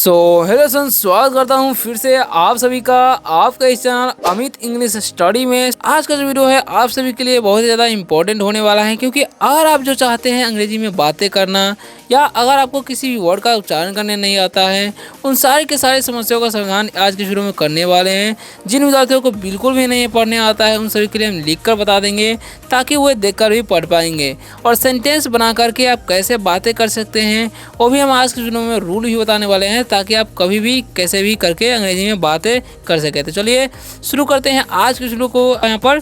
So hello सन, स्वागत करता हूँ फिर से आप सभी का आपका इस चैनल अमित इंग्लिश स्टडी में। आज का जो वीडियो है आप सभी के लिए बहुत ही ज़्यादा इंपॉर्टेंट होने वाला है, क्योंकि अगर आप जो चाहते हैं अंग्रेजी में बातें करना या अगर आपको किसी भी वर्ड का उच्चारण करने नहीं आता है, उन सारी के सारी समस्याओं का समाधान आज के वीडियो में करने वाले हैं। जिन विद्यार्थियों को बिल्कुल भी नहीं पढ़ने आता है उन सभी के लिए हम लिख कर बता देंगे, ताकि वो देखकर भी पढ़ पाएंगे। और सेंटेंस बना करके आप कैसे बातें कर सकते हैं वो भी हम आज के वीडियो में रूल ही बताने वाले हैं, ताकि आप कभी भी कैसे भी करके अंग्रेजी में बातें कर सकें। तो चलिए शुरू करते हैं आज के वीडियो को। यहाँ पर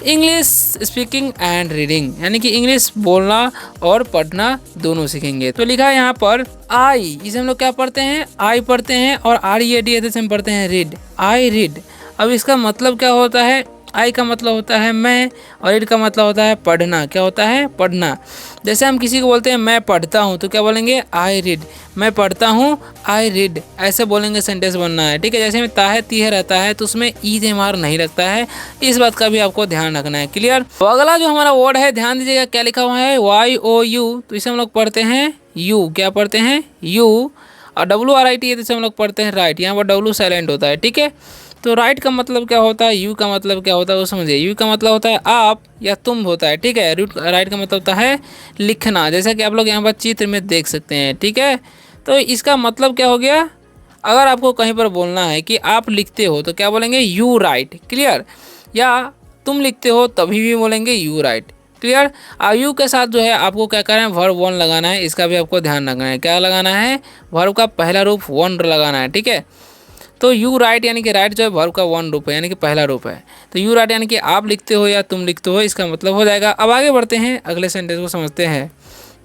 इंग्लिश स्पीकिंग एंड रीडिंग, यानी कि इंग्लिश बोलना और पढ़ना दोनों सीखेंगे। तो लिखा है यहाँ पर आई, इसे हम लोग क्या पढ़ते हैं, आई पढ़ते हैं, और READ से हम पढ़ते हैं रीड, आई रीड। अब इसका मतलब क्या होता है, आई का मतलब होता है मैं और रीड का मतलब होता है पढ़ना। क्या होता है, पढ़ना। जैसे हम किसी को बोलते हैं मैं पढ़ता हूँ तो क्या बोलेंगे, आई रीड। मैं पढ़ता हूँ, आई रीड, ऐसे बोलेंगे, सेंटेंस बनना है। ठीक है, जैसे में ताहे तीहे रहता है तो उसमें ईद मार नहीं लगता है, इस बात का भी आपको ध्यान रखना है। क्लियर। तो अगला जो हमारा वर्ड है, ध्यान दीजिएगा क्या लिखा हुआ है, YOU। तो इसे हम लोग पढ़ते हैं यू। क्या पढ़ते हैं, यू। और WRIT है तो इसे हम लोग पढ़ते हैं राइट। यहाँ पर W साइलेंट होता है। ठीक है, तो राइट का मतलब क्या होता है, यू का मतलब क्या होता है वो समझिए। यू का मतलब होता है आप या तुम होता है। ठीक है, राइट का मतलब होता है लिखना, जैसा कि आप लोग यहाँ पर चित्र में देख सकते हैं। ठीक है, तो इसका मतलब क्या हो गया, अगर आपको कहीं पर बोलना है कि आप लिखते हो तो क्या बोलेंगे, यू राइट। क्लियर। या तुम लिखते हो तभी भी बोलेंगे यू राइट। क्लियर। यू के साथ जो है आपको क्या करना है, वर्ब वन लगाना है। इसका भी आपको ध्यान रखना है। क्या लगाना है, वर्ब का पहला रूप वन लगाना है। ठीक है, तो यू राइट यानी कि राइट जो है वर्ब का वन रूप है, यानी कि पहला रूप है। तो यू राइट यानी कि आप लिखते हो या तुम लिखते हो, इसका मतलब हो जाएगा। अब आगे बढ़ते हैं, अगले सेंटेंस को समझते हैं।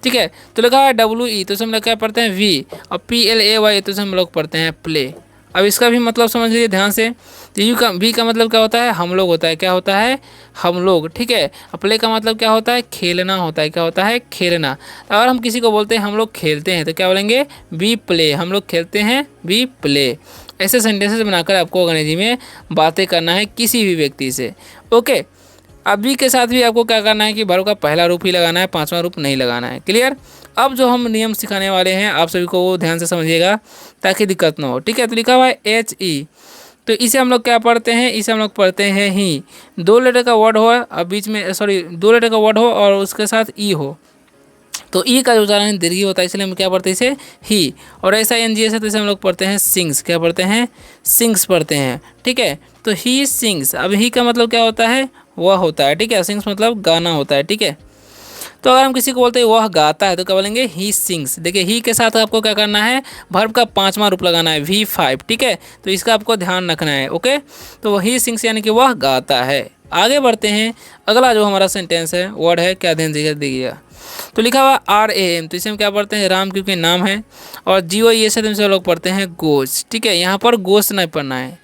ठीक है, तो लिखा है WE, तो हम लोग क्या पढ़ते हैं वी, और PLAY तो हम लोग पढ़ते हैं प्ले। अब इसका भी मतलब समझ लीजिए ध्यान से। तो यू का वी का मतलब क्या होता है, हम लोग होता है। क्या होता है, हम लोग। ठीक है, और प्ले का मतलब क्या होता है, खेलना होता है। क्या होता है, खेलना। अगर हम किसी को बोलते हैं हम लोग खेलते हैं तो क्या बोलेंगे, वी प्ले। हम लोग खेलते हैं, वी प्ले। ऐसे सेंटेंसेस बनाकर आपको अंग्रेजी में बातें करना है किसी भी व्यक्ति से। ओके, अभी के साथ भी आपको क्या करना है कि वर्ब का पहला रूप ही लगाना है, पांचवा रूप नहीं लगाना है। क्लियर। अब जो हम नियम सिखाने वाले हैं आप सभी को वो ध्यान से समझिएगा, ताकि दिक्कत ना हो। ठीक है, तो लिखा हुआ है HE, तो इसे हम लोग क्या पढ़ते हैं, इसे हम लोग पढ़ते हैं ही। दो लेटर का वर्ड हो, अब बीच में दो लेटर का वर्ड हो और उसके साथ ई हो, तो ई का उच्चारण दीर्घी होता है, इसलिए हम क्या पढ़ते हैं इसे ही। और ऐसा NGS है तो इसे हम लोग पढ़ते हैं सिंग्स। क्या पढ़ते हैं, सिंग्स पढ़ते हैं। ठीक है, तो ही सिंग्स। अब ही का मतलब क्या होता है, वह होता है। ठीक है, सिंग्स मतलब गाना होता है। ठीक है, तो अगर हम किसी को बोलते हैं वह गाता है तो क्या बोलेंगे, ही सिंग्स। देखिए ही के साथ आपको क्या करना है, वर्ब का पांचवा रूप लगाना है, V5। ठीक है, तो इसका आपको ध्यान रखना है। ओके, तो ही सिंग्स यानी कि वह गाता है। आगे बढ़ते हैं, अगला जो हमारा सेंटेंस है, वर्ड है, क्या ध्यान दीजिएगा। तो लिखा हुआ RAM, तो इसे हम क्या पढ़ते हैं, राम, क्योंकि नाम है। और GOE से हम लोग पढ़ते हैं गोश। ठीक है, यहाँ पर गोश नहीं पढ़ना है।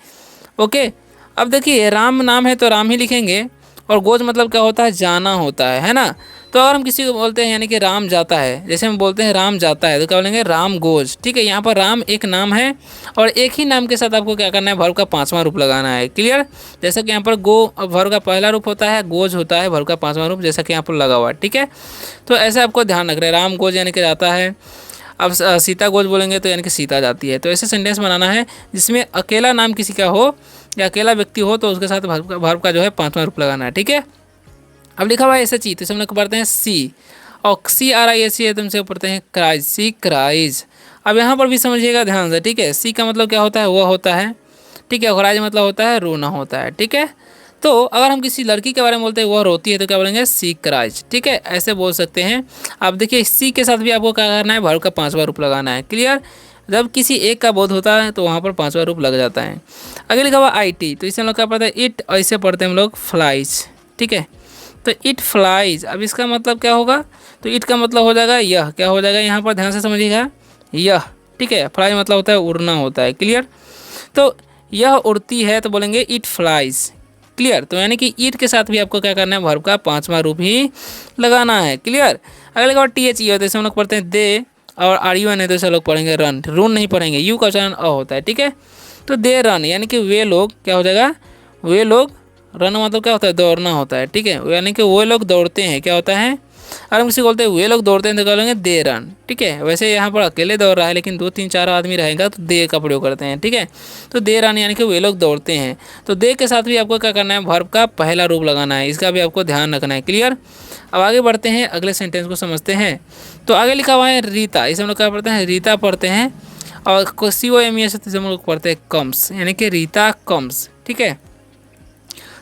ओके, अब देखिए राम नाम है तो राम ही लिखेंगे, और गोज मतलब क्या होता है, जाना होता है ना। तो अगर हम किसी को बोलते हैं यानी कि राम जाता है, जैसे हम बोलते हैं राम जाता है तो क्या बोलेंगे, राम गोज। ठीक है, यहाँ पर राम एक नाम है और एक ही नाम के साथ आपको क्या करना है, वर्ब का पांचवा रूप लगाना है। क्लियर। जैसा कि यहाँ पर गो वर्ब का पहला रूप होता है, गोज होता है वर्ब का पांचवा रूप, जैसा कि यहाँ पर लगा हुआ है। ठीक है, तो ऐसे आपको ध्यान रख रहे हैं, राम गोज यानी कि जाता है। अब सीता गोज बोलेंगे तो यानी कि सीता जाती है। तो ऐसे सेंटेंस बनाना है जिसमें अकेला नाम किसी का हो या अकेला व्यक्ति हो, तो उसके साथ वर्ब का जो है पांचवा रूप लगाना है। ठीक है, अब लिखा हुआ है SHE, तो हम लोग पढ़ते हैं सी, और CRISE है तो हमसे पढ़ते हैं क्राइज, सी क्राइज। अब यहाँ पर भी समझिएगा ध्यान से। ठीक है, सी का मतलब क्या होता है, वह होता है। ठीक है, क्राइज मतलब होता है रोना होता है। ठीक है, तो अगर हम किसी लड़की के बारे में बोलते हैं वह रोती है तो क्या बोलेंगे, सी क्राइज। ठीक है, ऐसे बोल सकते हैं। अब देखिए सी के साथ भी आपको क्या करना है, वर्ब का पांचवा रूप लगाना है। क्लियर। जब किसी एक का बोध होता है तो वहाँ पर पांचवा रूप लग जाता है। अगर लिखा हुआ IT, तो इसे हम लोग क्या पढ़ते हैं, इट, और इसे पढ़ते हैं हम लोग फ्लाइज। ठीक है, तो इट फ्लाइज। अब इसका मतलब क्या होगा, तो इट का मतलब हो जाएगा यह। क्या हो जाएगा, यहाँ पर ध्यान से समझिएगा, यह। ठीक है, फ्लाई मतलब होता है उड़ना होता है। क्लियर, तो यह उड़ती है तो बोलेंगे इट फ्लाइज। क्लियर, तो यानी कि ईट के साथ भी आपको क्या करना है, वर्ब का पांचवा रूप ही लगाना है। क्लियर। अगले बार THE होता है, जैसे हम लोग पढ़ते हैं दे, और RUN है तो इसे लोग पढ़ेंगे रन, रून नहीं पढ़ेंगे, यू का उच्चारण अ होता है। ठीक है, तो दे रन यानी कि वे लोग, क्या हो जाएगा, वे लोग। रन मतलब क्या होता है, दौड़ना होता है। ठीक है, यानी कि वो लोग दौड़ते हैं। क्या होता है, और हम किसी को बोलते हैं वे लोग दौड़ते हैं तो क्या बोलेंगे दे रन। ठीक है, वैसे यहाँ पर अकेले दौड़ रहा है लेकिन 2 3 4 आदमी रहेगा तो दे का प्रयोग करते हैं। ठीक है, तो दे रन यानी कि वे लोग दौड़ते हैं। तो दे के साथ भी आपको क्या करना है, वर्ब का पहला रूप लगाना है, इसका भी आपको ध्यान रखना है। क्लियर। अब आगे बढ़ते हैं, अगले सेंटेंस को समझते हैं। तो आगे लिखा हुआ है रीता, इसे हम लोग क्या पढ़ते हैं, रीता पढ़ते हैं। और COMES से हम लोग पढ़ते हैं कम्स, यानी कि रीता कम्स। ठीक है,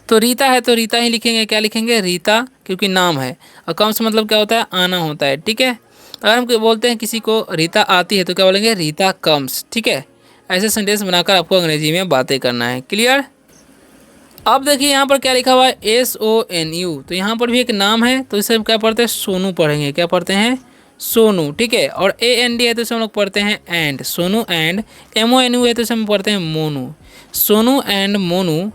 तो रीता है तो रीता ही लिखेंगे। क्या लिखेंगे, रीता, क्योंकि नाम है। और कम्स मतलब क्या होता है, आना होता है। ठीक है, अगर हम बोलते हैं किसी को रीता आती है तो क्या बोलेंगे, रीता कम्स। ठीक है, ऐसे सेंटेंस बनाकर आपको अंग्रेजी में बातें करना है। क्लियर। अब देखिए यहाँ पर क्या लिखा हुआ है, SONU। तो यहाँ पर भी एक नाम है तो इसे हम क्या पढ़ते हैं, सोनू पढ़ेंगे। क्या पढ़ते हैं, सोनू। ठीक है, और AND है तो इसे हम लोग पढ़ते हैं एंड, सोनू एंड। MONU है तो इसे हम पढ़ते हैं मोनू, सोनू एंड मोनू।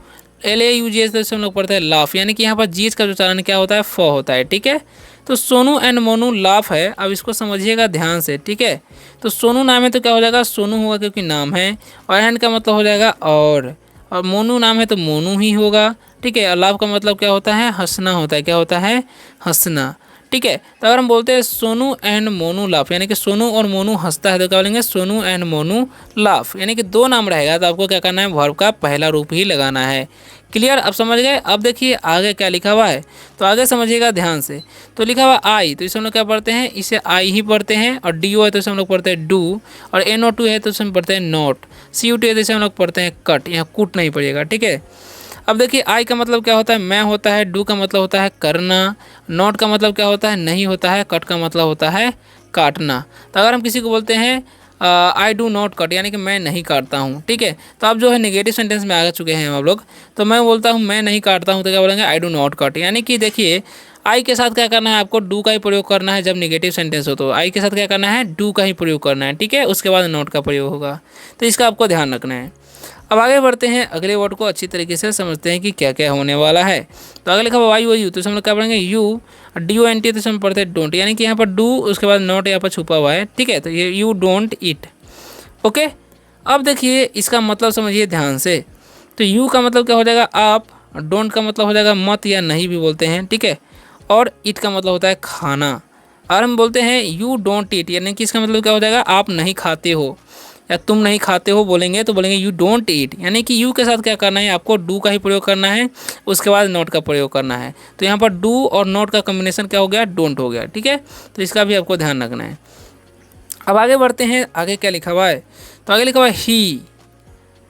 LAUGH तो इसे हम लोग पढ़ते हैं लाफ, यानी कि यहाँ पर जीज का जो उच्चारण क्या होता है, फ होता है। ठीक है, तो सोनू एंड मोनू लाफ है। अब इसको समझिएगा ध्यान से। ठीक है, तो सोनू नाम है तो क्या हो जाएगा, सोनू होगा क्योंकि नाम है। और एंड का मतलब हो जाएगा और मोनू नाम है तो मोनू ही होगा। ठीक है, लाफ का मतलब क्या होता है, हंसना होता है। क्या होता है, हंसना। ठीक है, तो अगर हम बोलते हैं सोनू एंड मोनू लाफ, यानी कि सोनू और मोनू हंसता है तो क्या बोलेंगे, सोनू एंड मोनू लाफ। यानी कि 2 नाम रहेगा तो आपको क्या करना है, वर्ब का पहला रूप ही लगाना है। क्लियर, अब समझ गए। अब देखिए आगे क्या लिखा हुआ है, तो आगे समझिएगा ध्यान से। तो लिखा हुआ आई, तो इसे हम लोग क्या पढ़ते हैं, इसे आई ही पढ़ते हैं। और DO है तो इसे हम लोग पढ़ते हैं डू। और NO2 है तो इसे हम पढ़ते हैं नोट। CUT है तो इसे हम लोग पढ़ते हैं कट, यहाँ कुट नहीं पड़ेगा। ठीक है, अब देखिए आई का मतलब क्या होता है, मैं होता है। डू का मतलब होता है करना। नॉट का मतलब क्या होता है, नहीं होता है। कट का मतलब होता है काटना। तो अगर हम किसी को बोलते हैं आई डू नॉट कट, यानी कि मैं नहीं काटता हूँ। ठीक है, तो अब जो है नेगेटिव सेंटेंस में आ चुके हैं हम लोग। तो मैं बोलता हूँ मैं नहीं काटता हूँ तो क्या बोलेंगे, आई डू नॉट कट। यानी कि देखिए आई के साथ क्या करना है, आपको डू का ही प्रयोग करना है। जब नेगेटिव सेंटेंस हो तो आई के साथ क्या करना है, डू का ही प्रयोग करना है। ठीक है, उसके बाद नॉट का प्रयोग होगा। तो इसका आपको ध्यान रखना है। अब आगे बढ़ते हैं, अगले वर्ड को अच्छी तरीके से समझते हैं कि क्या क्या होने वाला है। तो आगे लिखा हुआ YOU, तो हम लोग क्या पढ़ेंगे, यू। DONT तो हम पढ़ते हैं डोंट, यानी कि यहाँ पर डू उसके बाद नॉट यहाँ पर छुपा हुआ है। ठीक है, तो ये यू डोंट ईट। ओके, अब देखिए इसका मतलब समझिए ध्यान से। तो यू का मतलब क्या हो जाएगा, आप। डोंट का मतलब हो जाएगा मत या नहीं भी बोलते हैं। ठीक है, और ईट का मतलब होता है खाना। और हम बोलते हैं यू डोंट ईट, यानी कि इसका मतलब क्या हो जाएगा, आप नहीं खाते हो या तुम नहीं खाते हो बोलेंगे तो बोलेंगे यू डोंट ईट। यानी कि यू के साथ क्या करना है, आपको डू का ही प्रयोग करना है, उसके बाद नॉट का प्रयोग करना है। तो यहाँ पर डू और नॉट का कॉम्बिनेशन क्या हो गया, डोंट हो गया। ठीक है, तो इसका भी आपको ध्यान रखना है। अब आगे बढ़ते हैं, आगे क्या लिखा हुआ है, तो आगे लिखा हुआ है ही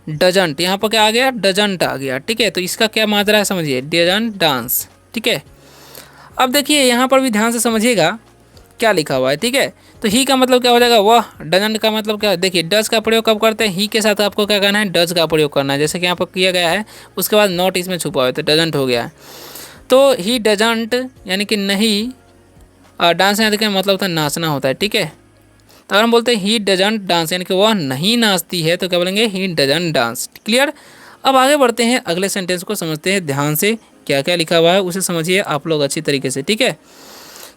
डजंट। यहाँ पर क्या आ गया, डजंट आ गया। ठीक है, तो इसका क्या मात्रा है समझिए, डजंट डांस। ठीक है, अब देखिए यहाँ पर भी ध्यान से समझिएगा क्या लिखा हुआ है। ठीक है, तो ही का मतलब क्या हो जाएगा, वह। डजंट का मतलब क्या है, देखिए डज का प्रयोग कब करते हैं, ही के साथ आपको क्या करना है, डज का प्रयोग करना है। जैसे कि यहाँ पर किया गया है, उसके बाद नॉट इसमें छुपा हुआ है तो डजंट हो गया है। तो ही डजंट यानी कि नहीं, डांस यानी कि मतलब होता है नाचना होता है। ठीक है, तो अगर हम बोलते हैं ही डजंट डांस, यानी कि वह नहीं नाचती है तो क्या बोलेंगे, ही डजंट डांस। क्लियर। अब आगे बढ़ते हैं, अगले सेंटेंस को समझते हैं ध्यान से। क्या क्या लिखा हुआ है उसे समझिए आप लोग अच्छी तरीके से। ठीक है,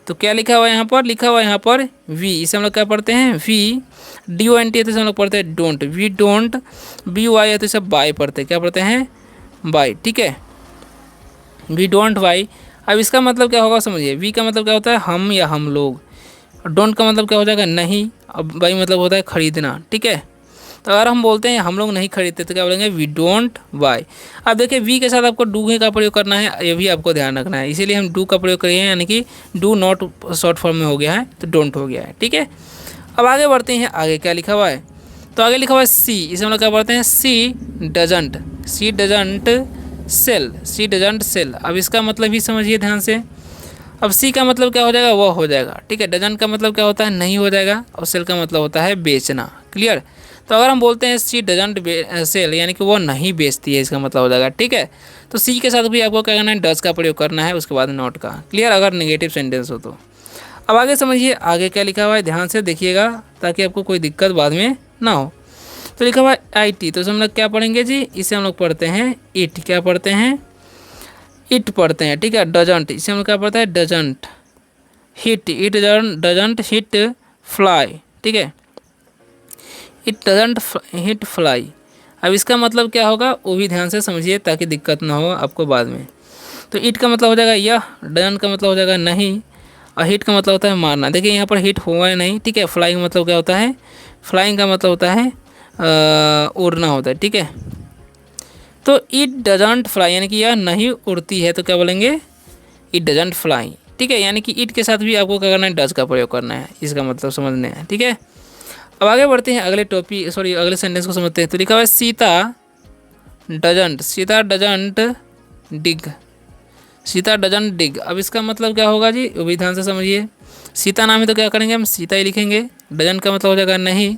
तो क्या लिखा हुआ है यहाँ पर, लिखा हुआ है यहाँ पर वी, इसे हम लोग क्या पढ़ते हैं, वी। DONT है तो हम लोग पढ़ते हैं डोंट, वी डोंट। BY है तो इसे बाय पढ़ते हैं, क्या पढ़ते हैं, बाय। ठीक है, वी डोंट बाय। अब इसका मतलब क्या होगा समझिए, वी का मतलब क्या होता है, हम या हम लोग। डोंट का मतलब क्या हो जाएगा, नहीं। अब बाई मतलब होता है खरीदना। ठीक है, तो अगर हम बोलते हैं हम लोग नहीं खरीदते तो क्या बोलेंगे, वी डोंट बाय। अब देखिए वी के साथ आपको डू का प्रयोग करना है, ये भी आपको ध्यान रखना है। इसीलिए हम डू का प्रयोग करिए, यानी कि डू नॉट शॉर्ट फॉर्म में हो गया है तो डोंट हो गया है। ठीक है, अब आगे बढ़ते हैं, आगे क्या लिखा हुआ है, तो आगे लिखा हुआ है सी, इसे हम लोग क्या पढ़ते हैं, sea doesn't. Sea doesn't sell, sea doesn't sell. अब इसका मतलब ही समझिए ध्यान से। अब सी का मतलब क्या हो जाएगा, वह हो जाएगा। ठीक है, डजंट का मतलब क्या होता है, नहीं हो जाएगा। और सेल का मतलब होता है बेचना। क्लियर। तो अगर हम बोलते हैं सी डजंट सेल, यानी कि वो नहीं बेचती है, इसका मतलब हो जाएगा। ठीक है, तो सी के साथ भी आपको क्या करना है, डज का प्रयोग करना है, उसके बाद नॉट का। क्लियर, अगर नेगेटिव सेंटेंस हो तो। अब आगे समझिए, आगे क्या लिखा हुआ है, ध्यान से देखिएगा ताकि आपको कोई दिक्कत बाद में ना हो। तो लिखा हुआ है IT, तो हम लोग क्या पढ़ेंगे जी, इसे हम लोग पढ़ते हैं इट। क्या पढ़ते हैं, इट पढ़ते हैं। ठीक है, डजंट, इसे हम लोग क्या पढ़ते हैं, doesn't hit. It doesn't hit fly. ठीक है, इट डजंट हिट फ्लाई। अब इसका मतलब क्या होगा वो भी ध्यान से समझिए ताकि दिक्कत ना हो आपको बाद में। तो इट का मतलब हो जाएगा यह, डजंट का मतलब हो जाएगा नहीं, और हिट का मतलब होता है मारना। देखिए यहाँ पर हिट हुआ है नहीं, ठीक है। फ्लाइंग का मतलब क्या होता है, फ्लाइंग का मतलब होता है उड़ना होता है, ठीक है। तो इट डजंट फ्लाई यानी कि यह नहीं उड़ती है, तो क्या बोलेंगे, इट डजंट फ्लाई, ठीक है। यानी कि इट के साथ भी आपको क्या करना है, डज का प्रयोग करना है, इसका मतलब समझना है, ठीक है। अब आगे बढ़ते हैं अगले सेंटेंस को समझते हैं। तो लिखा हुआ है Sita doesn't dig, Sita doesn't dig. अब इसका मतलब क्या होगा जी, वो भी ध्यान से समझिए। सीता नाम है तो क्या करेंगे, हम सीता ही लिखेंगे। डजंट का मतलब हो जाएगा नहीं,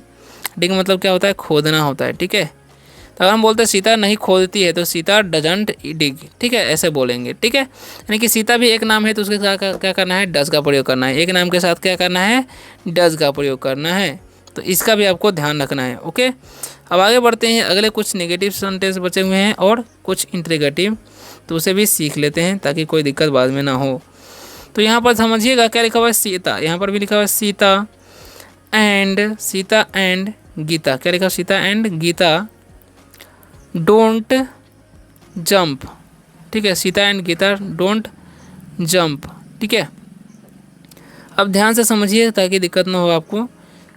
डिग मतलब क्या होता है, खोदना होता है, ठीक है। तो अगर हम बोलते हैं सीता नहीं खोदती है तो सीता डजंट डिग, ठीक है, ऐसे बोलेंगे, ठीक है। यानी कि सीता भी एक नाम है तो उसके साथ क्या करना है, डज का प्रयोग करना है। एक नाम के साथ क्या करना है, डज का प्रयोग करना है। तो इसका भी आपको ध्यान रखना है, ओके। अब आगे बढ़ते हैं, अगले कुछ नेगेटिव सेंटेंस बचे हुए हैं और कुछ इंट्रीगेटिव, तो उसे भी सीख लेते हैं ताकि कोई दिक्कत बाद में ना हो। तो यहाँ पर समझिएगा क्या लिखा हुआ है, सीता, यहाँ पर भी लिखा हुआ है सीता एंड गीता। क्या लिखा है, Sita and Geeta don't jump, ठीक है। Sita and Geeta don't jump, ठीक है। अब ध्यान से समझिए ताकि दिक्कत ना हो आपको।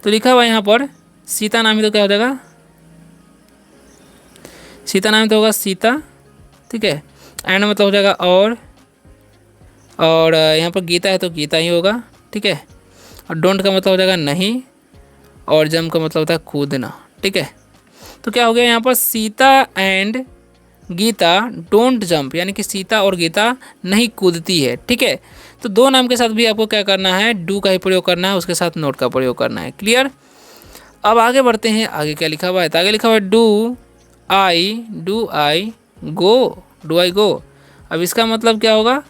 तो लिखा हुआ यहाँ पर सीता नाम ही तो क्या हो जाएगा, सीता नाम तो होगा सीता, ठीक है। एंड मतलब हो जाएगा और यहाँ पर गीता है तो गीता ही होगा, ठीक है। और डोंट का मतलब हो जाएगा नहीं, और जंप का मतलब होता है कूदना, ठीक है। तो क्या हो गया यहाँ पर, Sita and Geeta don't jump, यानी कि सीता और गीता नहीं कूदती है, ठीक है। तो दो नाम के साथ भी आपको क्या करना है, डू का ही प्रयोग करना है, उसके साथ नोट का प्रयोग करना है, क्लियर। अब आगे बढ़ते हैं, आगे क्या लिखा हुआ है, तो आगे लिखा हुआ है डू आई गो। अब इसका मतलब क्या होगा,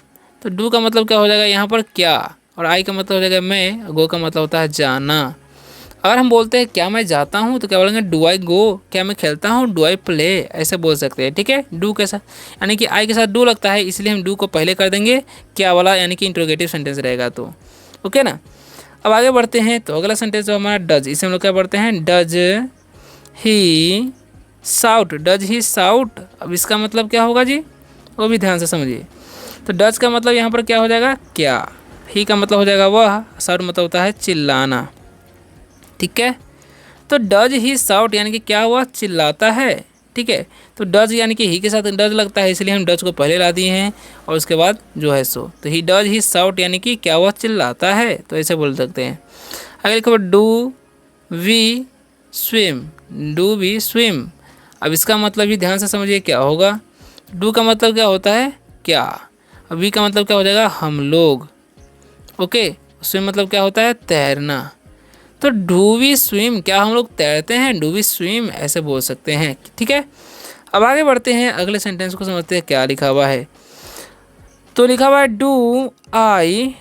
तो डू का मतलब क्या हो जाएगा यहाँ पर क्या, और आई का मतलब हो जाएगा मैं, गो का मतलब होता है जाना। अगर हम बोलते हैं क्या मैं जाता हूँ तो क्या बोलेंगे, डू आई गो। क्या मैं खेलता हूँ, डू आई प्ले, ऐसे बोल सकते हैं, ठीक है। डू के साथ यानी कि आई के साथ डू लगता है, इसलिए हम डू को पहले कर देंगे क्या वाला, यानी कि इंट्रोगेटिव सेंटेंस रहेगा, तो ओके ना। अब आगे बढ़ते हैं, तो अगला सेंटेंस जो हमारा डज, इसे हम लोग क्या पढ़ते हैं, डज ही साउट। अब इसका मतलब क्या होगा जी, वो भी ध्यान से समझिए। तो डज का मतलब यहाँ पर क्या हो जाएगा, क्या। ही का मतलब हो जाएगा वह, साउट मतलब होता है चिल्लाना, ठीक है। तो डज ही साउट यानी कि क्या हुआ, चिल्लाता है, ठीक है। तो डज यानी कि ही के साथ डज लगता है, इसलिए हम डज को पहले ला दिए हैं और उसके बाद जो है सो। तो ही डज ही साउट यानी कि क्या हुआ, चिल्लाता है, तो ऐसे बोल सकते हैं। अगले खबर डू वी स्विम। अब इसका मतलब भी ध्यान से समझिए क्या होगा। डू का मतलब क्या होता है, क्या। अब वी का मतलब क्या हो जाएगा, हम लोग, ओके। स्विम मतलब क्या होता है, तैरना। तो डू वी स्विम, क्या हम लोग तैरते हैं, डू वी स्विम, ऐसे बोल सकते हैं, ठीक है। अब आगे बढ़ते हैं, अगले सेंटेंस को समझते हैं क्या लिखा हुआ है। तो लिखा हुआ है डू आई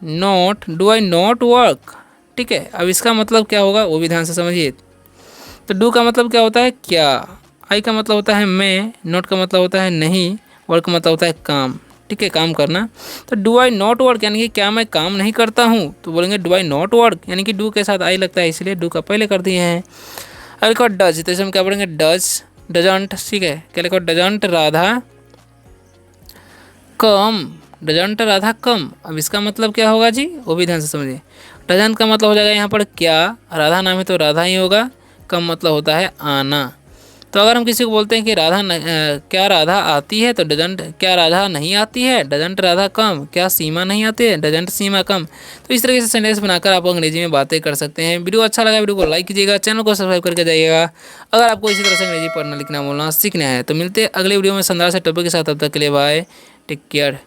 नॉट वर्क, ठीक है। अब इसका मतलब क्या होगा वो भी ध्यान से समझिए। तो डू का मतलब क्या होता है, क्या। आई का मतलब होता है मैं, नॉट का मतलब होता है नहीं, वर्क का मतलब होता है काम, ठीक है, काम करना। तो डू आई नॉट वर्क यानी कि क्या मैं काम नहीं करता हूँ, तो बोलेंगे डू आई नॉट वर्क, यानी कि डू के साथ आई लगता है इसलिए डू का पहले कर दिए हैं। अगर लिखा डज, तो इसे हम क्या बोलेंगे, डजंट, ठीक है। क्या लिखा, डजंट राधा कम। अब इसका मतलब क्या होगा जी, वो भी ध्यान से समझिए। डजंट का मतलब हो जाएगा यहाँ पर क्या, राधा नाम है तो राधा ही होगा, कम मतलब होता है आना। तो अगर हम किसी को बोलते हैं कि क्या राधा आती है, तो डजंट, क्या राधा नहीं आती है, डजंट राधा कम, क्या सीमा नहीं आती है, डजंट सीमा कम। तो इस तरीके से सेंटेंस बनाकर आप अंग्रेजी में बातें कर सकते हैं। वीडियो अच्छा लगा वीडियो को लाइक कीजिएगा, चैनल को सब्सक्राइब करके जाइएगा अगर आपको इसी तरह से अंग्रेजी पढ़ना लिखना बोलना सीखना है। तो मिलते हैं अगले वीडियो में शानदार से टॉपिक के साथ, तब तक के लिए बाय, टेक केयर।